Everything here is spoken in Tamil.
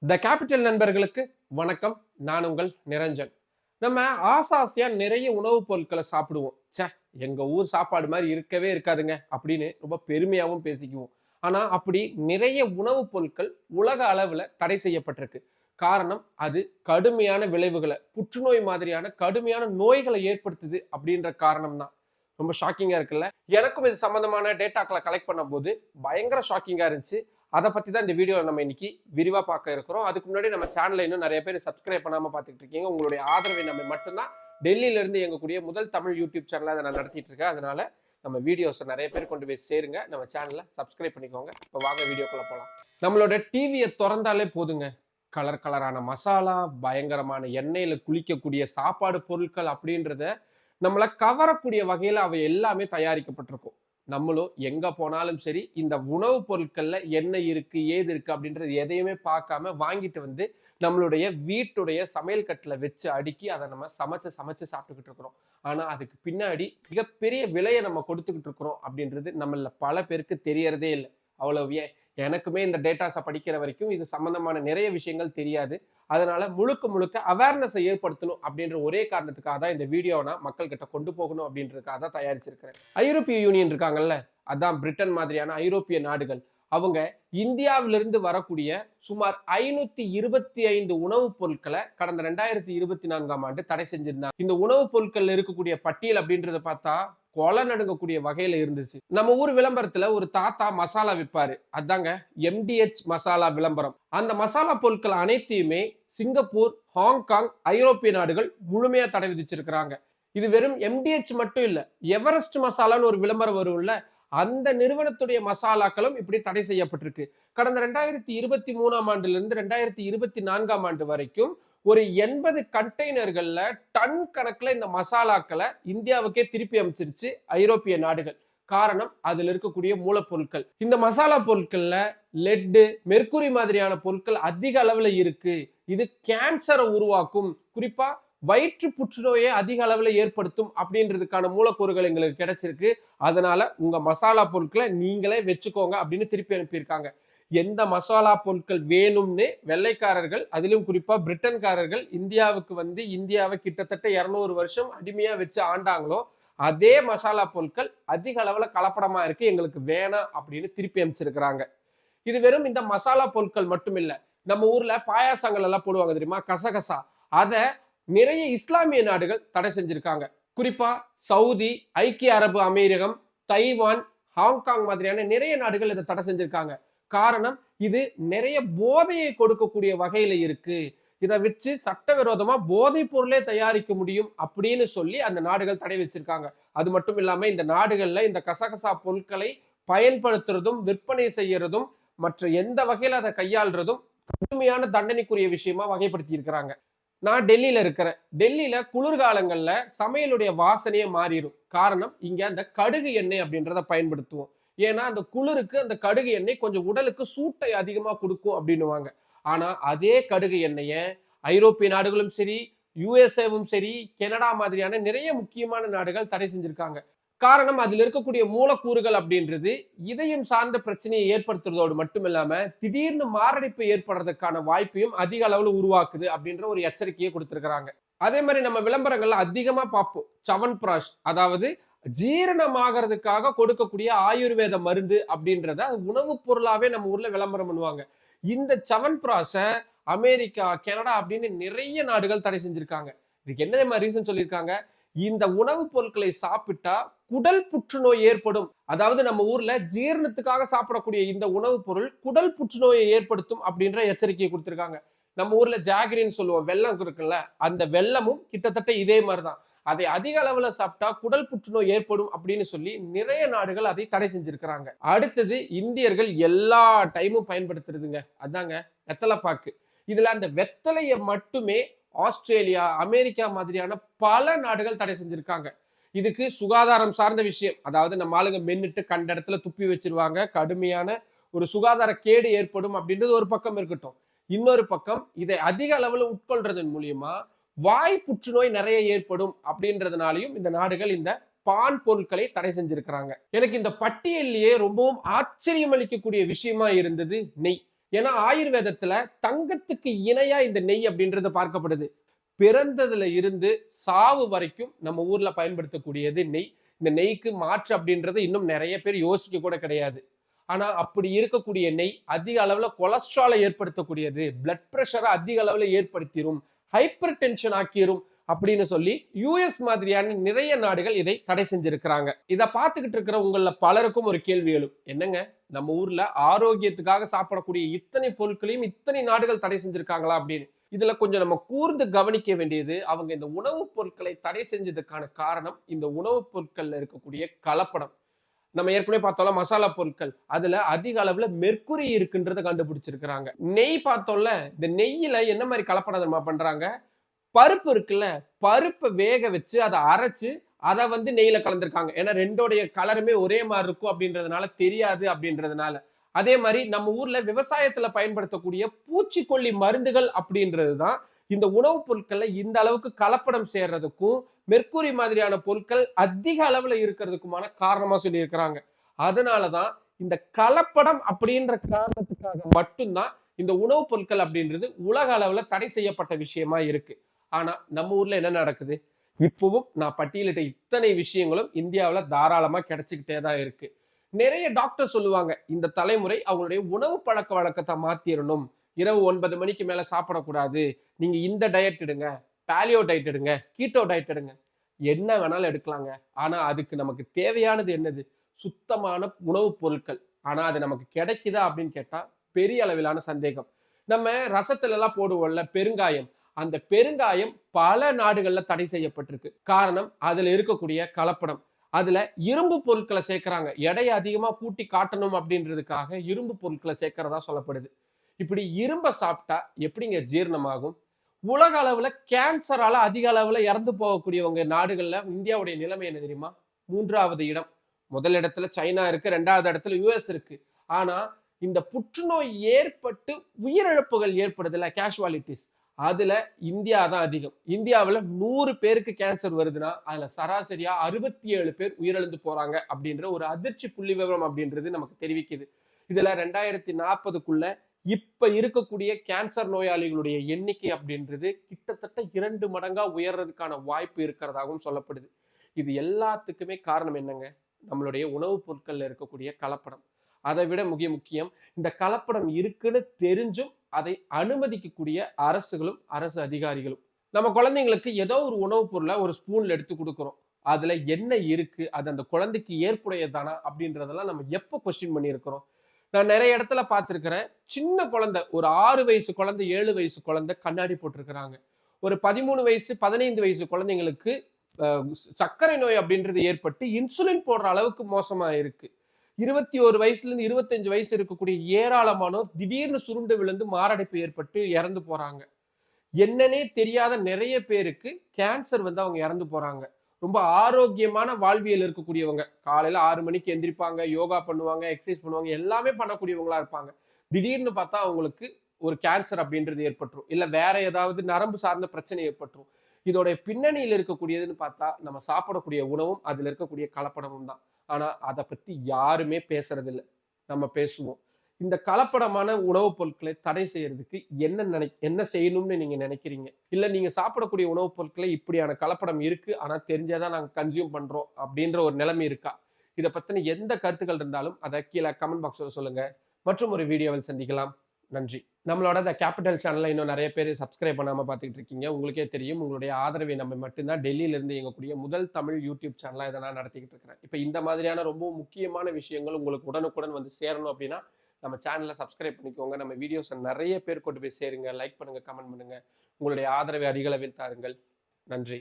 த கேபிட்டல் நண்பர்களுக்கு வணக்கம். நான் உங்கள் நிரஞ்சன். நம்ம ஆசாசியா நிறைய உணவுப் பொருட்களை சாப்பிடுவோம். ச்சே, எங்க ஊர் சாப்பாடு மாதிரி இருக்கவே இருக்காதுங்க அப்படின்னு ரொம்ப பெருமையாவும் பேசிக்குவோம். ஆனா அப்படி நிறைய உணவுப் பொருட்கள் உலக அளவுல தடை செய்யப்பட்டிருக்கு. காரணம் அது கடுமையான விளைவுகளை, புற்றுநோய் மாதிரியான கடுமையான நோய்களை ஏற்படுத்துது அப்படின்ற காரணம் தான். ரொம்ப ஷாக்கிங்கா இருக்குல்ல. எனக்கும் இது சம்பந்தமான டேட்டாக்களை கலெக்ட் பண்ணும்போது பயங்கர ஷாக்கிங்கா இருந்துச்சு. அதை பத்தி தான் இந்த வீடியோவில் நம்ம இன்னைக்கு விரிவா பார்க்க இருக்கிறோம். அதுக்கு முன்னாடி நம்ம சேனலை இன்னும் நிறைய பேர் சப்ஸ்கிரைப் பண்ணாம பார்த்துட்டு இருக்கீங்க. உங்களுடைய ஆதரவை நம்ம மட்டும்தான் டெல்லியில இருந்து இயங்கக்கூடிய முதல் தமிழ் யூடியூப் சேனலை அதை நான் நடத்திட்டு இருக்கேன். அதனால நம்ம வீடியோஸை நிறைய பேர் கொண்டு போய் சேருங்க. நம்ம சேனலை சப்ஸ்கிரைப் பண்ணிக்கோங்க. இப்போ வாங்க வீடியோக்குள்ள போகலாம். நம்மளோட டிவியை திறந்தாலே போதுங்க, கலர் கலரான மசாலா, பயங்கரமான எண்ணெயில குளிக்கக்கூடிய சாப்பாடு பொருட்கள் அப்படின்றத நம்மளை கவரக்கூடிய வகையில அவை எல்லாமே தயாரிக்கப்பட்டிருக்கும். நம்மளும் எங்க போனாலும் சரி, இந்த உணவுப் பொருட்கள்ல என்ன இருக்கு ஏது இருக்கு அப்படின்றது எதையுமே பார்க்காம வாங்கிட்டு வந்து நம்மளுடைய வீட்டுடைய சமையல் கட்டுல வச்சு அடுக்கி அதை நம்ம சமைச்சு சாப்பிட்டுக்கிட்டு இருக்கிறோம். ஆனா அதுக்கு பின்னாடி மிகப்பெரிய விலையை நம்ம கொடுத்துக்கிட்டு இருக்கிறோம் அப்படின்றது நம்மள பல பேருக்கு தெரியறதே இல்லை. அவ்வளவு ஏன், எனக்குமே இந்த டேட்டாஸை படிக்கிற வரைக்கும் இது சம்பந்தமான நிறைய விஷயங்கள் தெரியாது. அதனால முழுக்க முழுக்க அவேர்னஸை ஏற்படுத்தணும் அப்படின்ற ஒரே காரணத்துக்காக தான் இந்த வீடியோவை நான் மக்கள் கிட்ட கொண்டு போகணும் அப்படின்றதுக்காக தான் தயாரிச்சிருக்கிறேன். ஐரோப்பிய யூனியன் இருக்காங்கல்ல, அதான் பிரிட்டன் மாதிரியான ஐரோப்பிய நாடுகள், அவங்க இந்தியாவிலிருந்து வரக்கூடிய சுமார் 525 உணவுப் பொருட்களை கடந்த 2024ஆம் ஆண்டு தடை செஞ்சிருந்தாங்க. இந்த உணவுப் பொருட்கள் இருக்கக்கூடிய பட்டியல் அப்படின்றத பார்த்தா கொலை நடுங்கக்கூடிய வகையில இருந்துச்சு. நம்ம ஊர் விளம்பரத்துல ஒரு தாத்தா மசாலா விற்பாரு, அதாங்க MDH மசாலா விளம்பரம். அந்த மசாலா பொருட்கள் அனைத்தையுமே சிங்கப்பூர், ஹாங்காங், ஐரோப்பிய நாடுகள் முழுமையா தடை விதிச்சிருக்கிறாங்க. இது வெறும் MDH மட்டும் இல்ல, எவரெஸ்ட் மசாலான்னு ஒரு விளம்பரம் வரும்ல, அந்த நிறுவனத்துடைய மசாலாக்களும் இப்படி தடை செய்யப்பட்டிருக்கு. கடந்த 2023ஆம் ஆண்டுல இருந்து 2024ஆம் ஆண்டு வரைக்கும் ஒரு 80 கண்டெய்னர்கள்ல டன் கணக்குல இந்த மசாலாக்களை இந்தியாவுக்கே திருப்பி அமைச்சிருச்சு ஐரோப்பிய நாடுகள். காரணம் அதுல இருக்கக்கூடிய மூலப்பொருட்கள். இந்த மசாலா பொருட்கள்ல லெட்டு, மெர்க்குரி மாதிரியான பொருட்கள் அதிக அளவுல இருக்கு. இது கேன்சரை உருவாக்கும், குறிப்பா வயிற்று புற்றுநோயை அதிக அளவுல ஏற்படுத்தும் அப்படின்றதுக்கான மூலக்கூறுகள் எங்களுக்கு கிடைச்சிருக்கு. அதனால உங்க மசாலா பொருட்களை நீங்களே வச்சுக்கோங்க அப்படின்னு திருப்பி அனுப்பியிருக்காங்க. எந்த மசாலா பொருட்கள் வேணும்னு வெள்ளைக்காரர்கள், அதிலும் குறிப்பா பிரிட்டன்காரர்கள் இந்தியாவுக்கு வந்து இந்தியாவை கிட்டத்தட்ட 200 வருஷம் அடிமையா வச்சு ஆண்டாங்களோ, அதே மசாலா பொருட்கள் அதிக அளவுல கலப்படமா இருக்கு, எங்களுக்கு வேணாம் அப்படின்னு திருப்பி அனுப்பிச்சிருக்கிறாங்க. இது வெறும் இந்த மசாலா பொருட்கள் மட்டும் இல்ல. நம்ம ஊர்ல பாயாசங்கள் எல்லாம் போடுவாங்க தெரியுமா, கசகசா, அத நிறைய இஸ்லாமிய நாடுகள் தடை செஞ்சிருக்காங்க. குறிப்பா சவுதி, ஐக்கிய அரபு அமீரகம், தைவான், ஹாங்காங் மாதிரியான நிறைய நாடுகள் இதை தடை செஞ்சிருக்காங்க. காரணம், இது நிறைய போதையை கொடுக்கக்கூடிய வகையில இருக்கு, இதை வச்சு சட்டவிரோதமா போதைப் பொருளே தயாரிக்க முடியும் அப்படின்னு சொல்லி அந்த நாடுகள் தடை வச்சிருக்காங்க. அது மட்டும் இல்லாம இந்த நாடுகள்ல இந்த கசகசா பொருட்களை பயன்படுத்துறதும் விற்பனை செய்யறதும் மற்ற எந்த வகையில அதை கையாள்றதும் கடுமையான தண்டனைக்குரிய விஷயமா வகைப்படுத்தி இருக்கிறாங்க. நான் டெல்லியில இருக்கிறேன். டெல்லியில குளிர்காலங்கள்ல சமையலுடைய வாசனையே மாறிடும். காரணம், இங்க அந்த கடுகு எண்ணெய் அப்படின்றத பயன்படுத்துவோம். ஏன்னா அந்த குளிருக்கு அந்த கடுகு எண்ணெய் கொஞ்சம் உடலுக்கு சூட்டை அதிகமா கொடுக்கும் அப்படின்னுவாங்க. ஆனா அதே கடுகு எண்ணெய ஐரோப்பிய நாடுகளும் சரி, USA-வும் சரி, கனடா மாதிரியான நிறைய முக்கியமான நாடுகள் தடை செஞ்சிருக்காங்க. காரணம், அதுல இருக்கக்கூடிய மூலக்கூறுகள் அப்படின்றது இதயம் சார்ந்த பிரச்சனையை ஏற்படுத்துறதோடு மட்டும் இல்லாம திடீர்னு மாரடைப்பு ஏற்படுறதுக்கான வாய்ப்பையும் அதிக அளவுல உருவாக்குது அப்படின்ற ஒரு எச்சரிக்கையை கொடுத்திருக்கிறாங்க. அதே மாதிரி நம்ம விளம்பரங்கள்ல அதிகமா பார்ப்போம் சவன் பிராஷ், அதாவது ஜீரணமாகறதுக்காக கொடுக்கக்கூடிய ஆயுர்வேத மருந்து அப்படின்றத உணவுப் பொருளாவே நம்ம ஊர்ல விளம்பரம் பண்ணுவாங்க. இந்த சவன் பிராஷ அமெரிக்கா, கனடா அப்படின்னு நிறைய நாடுகள் தடை செஞ்சிருக்காங்க. இதுக்கு என்ன ரீசன் சொல்லியிருக்காங்க, இந்த உணவுப் பொருட்களை சாப்பிட்டா குடல் புற்றுநோய் ஏற்படும். அதாவது நம்ம ஊர்ல ஜீரணத்துக்காக சாப்பிடக்கூடிய இந்த உணவுப் பொருள் குடல் புற்றுநோயை ஏற்படுத்தும் அப்படின்ற எச்சரிக்கையை கொடுத்திருக்காங்க. நம்ம ஊர்ல ஜாகிரின்னு சொல்லுவோம், வெல்லம் இருக்குல்ல, அந்த வெல்லமும் கிட்டத்தட்ட இதே மாதிரிதான். அதை அதிக அளவுல சாப்பிட்டா குடல் புற்றுநோய் ஏற்படும் அப்படின்னு சொல்லி நிறைய நாடுகள் அதை தடை செஞ்சிருக்கிறாங்க. அடுத்தது, இந்தியர்கள் எல்லா டைமும் பயன்படுத்துறதுங்க, அதாங்க வெத்தலைப்பாக்கு. இதுல அந்த வெத்தலையை மட்டுமே ஆஸ்திரேலியா, அமெரிக்கா மாதிரியான பல நாடுகள் தடை செஞ்சிருக்காங்க. இதுக்கு சுகாதாரம் சார்ந்த விஷயம், அதாவது நம்ம ஆளுங்க மென்னுட்டு கண்ட இடத்துல துப்பி வச்சிருவாங்க, கடுமையான ஒரு சுகாதார கேடு ஏற்படும் அப்படின்றது ஒரு பக்கம் இருக்கட்டும். இன்னொரு பக்கம், இதை அதிக அளவுல உட்கொள்றதன் மூலியமா வாய் புற்றுநோய் நிறைய ஏற்படும் அப்படின்றதுனாலையும் இந்த நாடுகள் இந்த பான் பொருட்களை தடை செஞ்சிருக்கிறாங்க. எனக்கு இந்த பட்டியலிலேயே ரொம்பவும் ஆச்சரியம் அளிக்கக்கூடிய விஷயமா இருந்தது நெய். ஏன்னா ஆயுர்வேதத்துல தங்கத்துக்கு இணையா இந்த நெய் அப்படின்றது பார்க்கப்படுது. பிறந்ததுல இருந்து சாவு வரைக்கும் நம்ம ஊர்ல பயன்படுத்தக்கூடியது நெய். இந்த நெய்க்கு மாற்று அப்படின்றது இன்னும் நிறைய பேர் யோசிக்க கூட கிடையாது. ஆனா அப்படி இருக்கக்கூடிய நெய் அதிக அளவுல கொலஸ்ட்ராலை ஏற்படுத்தக்கூடியது, பிளட் பிரஷரை அதிக அளவுல ஏற்படுத்திடும், ஹைப்பர் டென்ஷன் ஆக்கிரும் அப்படின்னு சொல்லி யூஎஸ் மாதிரியான நிறைய நாடுகள் இதை தடை செஞ்சிருக்கிறாங்க. இதை பார்த்துக்கிட்டு இருக்கிற உங்கள பலருக்கும் ஒரு கேள்வி எழும், என்னங்க நம்ம ஊர்ல ஆரோக்கியத்துக்காக சாப்பிடக்கூடிய இத்தனை பொருட்களையும் இத்தனை நாடுகள் தடை செஞ்சிருக்காங்களா அப்படின்னு. இதுல கொஞ்சம் நம்ம கூர்ந்து கவனிக்க வேண்டியது, அவங்க இந்த உணவுப் பொருட்களை தடை செஞ்சதுக்கான காரணம் இந்த உணவுப் பொருட்கள்ல இருக்கக்கூடிய கலப்படம். நம்ம ஏற்கனவே பார்த்தோம்ல மசாலா பொருட்கள், அதுல அதிக அளவுல மெர்க்குரி இருக்குன்றத கண்டுபிடிச்சிருக்கிறாங்க. நெய் பார்த்தோம்ல, இந்த நெய்யில என்ன மாதிரி கலப்படம் நம்ம பண்றாங்க, பருப்பு இருக்குல்ல, பருப்பை வேக வச்சு அதை அரைச்சு அதை நெய்யில கலந்துருக்காங்க. ஏன்னா ரெண்டோடைய கலருமே ஒரே மாதிரி இருக்கும் அப்படின்றதுனால, தெரியாது அப்படின்றதுனால. அதே மாதிரி நம்ம ஊர்ல விவசாயத்துல பயன்படுத்தக்கூடிய பூச்சிக்கொல்லி மருந்துகள் அப்படின்றதுதான் இந்த உணவுப் பொருட்கள்ல இந்த அளவுக்கு கலப்படம் சேர்றதுக்கும் மெர்க்குரி மாதிரியான பொருட்கள் அதிக அளவுல இருக்கிறதுக்குமான காரணமா சொல்லி இருக்கிறாங்க. அதனாலதான் இந்த கலப்படம் அப்படின்ற காரணத்துக்காக மட்டும்தான் இந்த உணவுப் பொருட்கள் அப்படின்றது உலக அளவுல தடை செய்யப்பட்ட விஷயமா இருக்கு. ஆனா நம்ம ஊர்ல என்ன நடக்குது, இப்பவும் நான் பட்டியலிட்ட இத்தனை விஷயங்களும் இந்தியாவில் தாராளமா கிடைச்சிக்கிட்டே தான் இருக்கு. நிறைய டாக்டர் சொல்லுவாங்க இந்த தலைமுறை அவங்களுடைய உணவு பழக்க வழக்கத்தை மாத்திரணும், இரவு 9 மணிக்கு மேல சாப்பிடக்கூடாது, நீங்க இந்த டயட் எடுங்க, பாலியோ டயட் எடுங்க, கீட்டோ டயட் எடுங்க, என்ன வேணாலும் எடுக்கலாங்க. ஆனா அதுக்கு நமக்கு தேவையானது என்னது, சுத்தமான உணவுப் பொருட்கள். ஆனா அது நமக்கு கிடைக்குதா அப்படின்னு கேட்டா பெரிய அளவிலான சந்தேகம். நம்ம ரசத்துல எல்லாம் போடுவோம்ல பெருங்காயம், அந்த பெருங்காயம் பல நாடுகள்ல தடை செய்யப்பட்டிருக்கு. காரணம் அதுல இருக்கக்கூடிய கலப்படம். அதுல இரும்பு பொருட்களை சேர்க்கிறாங்க, எடையை அதிகமா கூட்டி காட்டணும் அப்படின்றதுக்காக இரும்பு பொருட்களை சேர்க்கிறதா சொல்லப்படுது. இப்படி இரும்ப சாப்பிட்டா எப்படிங்க ஜீரணமாகும்? உலக அளவுல கேன்சரால அதிக அளவுல இறந்து போகக்கூடியவங்க நாடுகள்ல இந்தியாவுடைய நிலைமை என்ன தெரியுமா? 3வது இடம். முதல் இடத்துல சைனா இருக்கு, 2வது இடத்துல யுஎஸ் இருக்கு. ஆனா இந்த புற்றுநோய் ஏற்பட்டு உயிரிழப்புகள் ஏற்படுதுல, கேஷுவாலிட்டிஸ், அதுல இந்தியா தான் அதிகம். இந்தியாவில் 100 பேருக்கு கேன்சர் வருதுன்னா அதுல சராசரியா 67 பேர் உயிரிழந்து போறாங்க அப்படின்ற ஒரு அதிர்ச்சி புள்ளி விவரம் அப்படின்றது நமக்கு தெரிவிக்குது. இதுல 2040க்குள்ள இப்ப இருக்கக்கூடிய கேன்சர் நோயாளிகளுடைய எண்ணிக்கை அப்படின்றது கிட்டத்தட்ட 2 மடங்கா உயர்றதுக்கான வாய்ப்பு இருக்கிறதாகவும் சொல்லப்படுது. இது எல்லாத்துக்குமே காரணம் என்னங்க, நம்மளுடைய உணவுப் பொருட்கள்ல இருக்கக்கூடிய கலப்படம். அதை விட முக்கியம், இந்த கலப்படம் இருக்குன்னு தெரிஞ்சும் அதை அனுமதிக்கக்கூடிய அரசுகளும் அரசு அதிகாரிகளும். நம்ம குழந்தைங்களுக்கு ஏதோ ஒரு உணவுப் பொருளை ஒரு ஸ்பூன்ல எடுத்து கொடுக்குறோம், அதுல என்ன இருக்கு, அது அந்த குழந்தைக்கு ஏற்புடையதானா அப்படின்றதெல்லாம் நம்ம எப்போ கொஸ்டின் பண்ணி இருக்கிறோம்? நான் நிறைய இடத்துல பார்த்திருக்கிறேன், சின்ன குழந்தை, ஒரு 6 வயசு குழந்தை, 7 வயசு குழந்தை கண்ணாடி போட்டிருக்கிறாங்க. ஒரு 13 வயசு 15 வயசு குழந்தைங்களுக்கு சர்க்கரை நோய் அப்படின்றது ஏற்பட்டு இன்சுலின் போடுற அளவுக்கு மோசமா இருக்கு. 21 வயசுல இருந்து 25 வயசு இருக்கக்கூடிய ஏராளமானோர் திடீர்னு சுருண்டு விழுந்து மாரடைப்பு ஏற்பட்டு இறந்து போறாங்க. என்னன்னே தெரியாத நிறைய பேருக்கு கேன்சர் அவங்க இறந்து போறாங்க. ரொம்ப ஆரோக்கியமான வாழ்வியல் இருக்கக்கூடியவங்க, காலையில 6 மணிக்கு எந்திரிப்பாங்க, யோகா பண்ணுவாங்க, எக்ஸசைஸ் பண்ணுவாங்க, எல்லாமே பண்ணக்கூடியவங்களா இருப்பாங்க. திடீர்னு பார்த்தா அவங்களுக்கு ஒரு கேன்சர் அப்படின்றது ஏற்பட்டுரும், இல்ல வேற ஏதாவது நரம்பு சார்ந்த பிரச்சனை ஏற்பட்டுரும். இதோட பின்னணியில் இருக்கக்கூடியதுன்னு பார்த்தா நம்ம சாப்பிடக்கூடிய உணவும் அதுல இருக்கக்கூடிய கலப்படமும் தான். ஆனா அதை பத்தி யாருமே பேசுறது இல்லை. நம்ம பேசுவோம். இந்த கலப்படமான உணவுப் பொருட்களை தடை செய்யறதுக்கு என்ன செய்யணும்னு நீங்க நினைக்கிறீங்க? இல்ல நீங்க சாப்பிடக்கூடிய உணவுப் பொருட்களை இப்படியான கலப்படம் இருக்கு, ஆனா தெரிஞ்சாதான் நாங்க கன்சியூம் பண்றோம் அப்படின்ற ஒரு நிலைமை இருக்கா? இதை பத்தின எந்த கருத்துக்கள் இருந்தாலும் அதை கீழே கமெண்ட் பாக்ஸ்ல சொல்லுங்க. மற்றும் ஒரு வீடியோவில் சந்திக்கலாம். நன்றி. நம்மளோட இந்த கேபிட்டல் சேனலை இன்னும் நிறைய பேர் சப்ஸ்கிரைப் பண்ணாம பார்த்துட்டு இருக்கீங்க. உங்களுக்கே தெரியும், உங்களுடைய ஆதரவை நம்ம மட்டும்தான் டெல்லியில இருந்து இயங்கக்கூடிய முதல் தமிழ் யூடியூப் சேனலா இதை நான் நடத்திக்கிட்டு இருக்கிறேன். இப்போ இந்த மாதிரியான ரொம்ப முக்கியமான விஷயங்கள் உங்களுக்கு உடனுக்குடன் சேரணும் அப்படின்னா நம்ம சேனலை சப்ஸ்கிரைப் பண்ணிக்கோங்க. நம்ம வீடியோஸை நிறைய பேர் கொண்டு போய் சேருங்க, லைக் பண்ணுங்க, கமெண்ட் பண்ணுங்க. உங்களுடைய ஆதரவை அதிக அளவில் தாருங்கள். நன்றி.